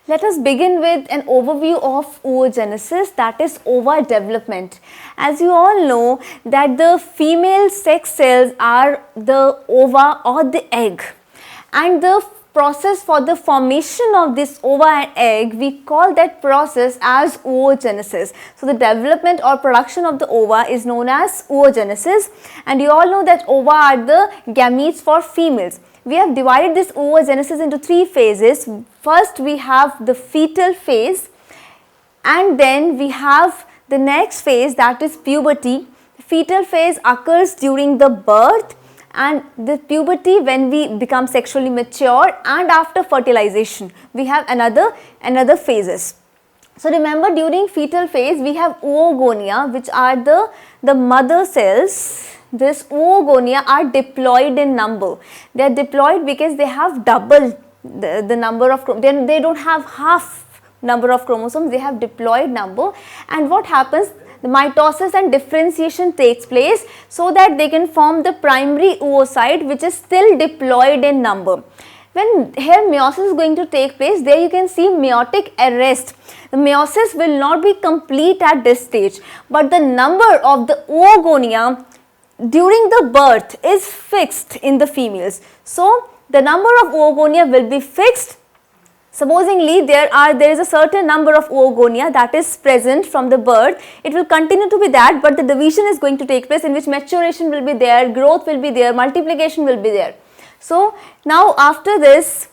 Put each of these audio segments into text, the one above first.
Let us begin with an overview of oogenesis, that is ova development. As you all know that the female sex cells are the ova or the egg, and the process for the formation of this ova and egg, we call that process as oogenesis. So the development or production of the ova is known as oogenesis, and you all know that ova are the gametes for females. We have divided this oogenesis into three phases. First we have the fetal phase, and then we have the next phase, that is puberty. The fetal phase occurs during the birth, and the puberty when we become sexually mature, and after fertilization we have another phases. So remember, during fetal phase we have oogonia, which are the mother cells. This oogonia are diploid in number. They are diploid because they have double the number of chromosomes. They don't have half number of chromosomes, they have diploid number. And what happens? The mitosis and differentiation takes place so that they can form the primary oocyte, which is still diploid in number. When here meiosis is going to take place, there you can see meiotic arrest. The meiosis will not be complete at this stage, but the number of the oogonia during the birth is fixed in the females. So the number of oogonia will be fixed. Supposingly there is a certain number of oogonia that is present from the birth, it will continue to be that, but the division is going to take place in which maturation will be there, growth will be there, multiplication will be there. So now after this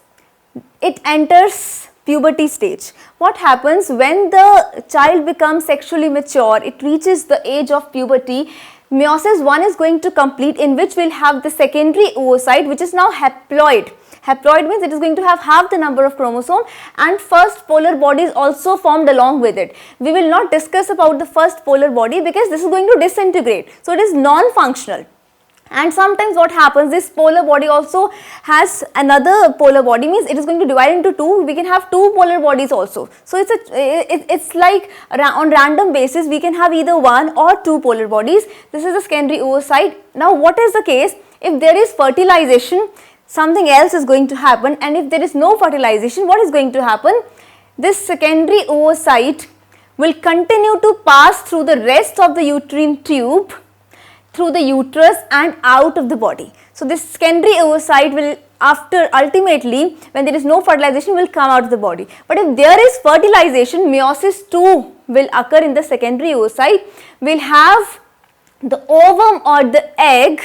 it enters puberty stage. What happens when the child becomes sexually mature, it reaches the age of puberty, meiosis 1 is going to complete, in which we will have the secondary oocyte, which is now haploid. Haploid means it is going to have half the number of chromosome, and first polar body is also formed along with it. We will not discuss about the first polar body because this is going to disintegrate. So it is non-functional. And sometimes what happens, this polar body also has another polar body, means it is going to divide into two. We can have two polar bodies also. So it's like on random basis we can have either one or two polar bodies. This is the secondary oocyte. Now what is the case? If there is fertilization, something else is going to happen, and if there is no fertilization, what is going to happen? This secondary oocyte will continue to pass through the rest of the uterine tube, through the uterus and out of the body. So this secondary oocyte will ultimately when there is no fertilization will come out of the body. But if there is fertilization, meiosis 2 will occur in the secondary oocyte. We will have the ovum or the egg,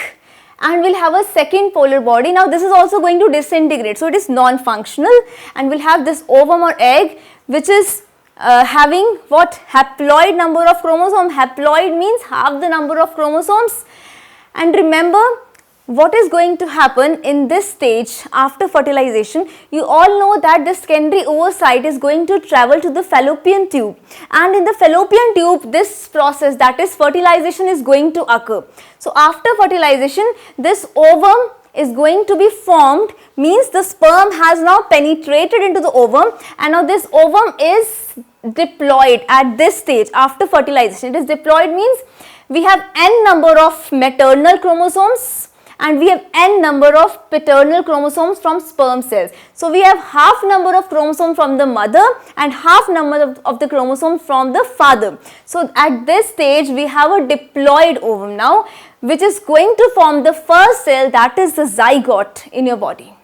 and we will have a second polar body. Now this is also going to disintegrate, so it is non-functional, and we will have this ovum or egg which is having what? Haploid number of chromosomes. Haploid means half the number of chromosomes. And remember what is going to happen in this stage after fertilization. You all know that the secondary oocyte is going to travel to the fallopian tube, and in the fallopian tube this process, that is fertilization, is going to occur. So after fertilization this ovum is going to be formed, means the sperm has now penetrated into the ovum, and now this ovum is diploid at this stage after fertilization. It is diploid means we have n number of maternal chromosomes and we have n number of paternal chromosomes from sperm cells. So we have half number of chromosomes from the mother and half number of the chromosomes from the father. So at this stage we have a diploid ovum now, which is going to form the first cell, that is the zygote in your body.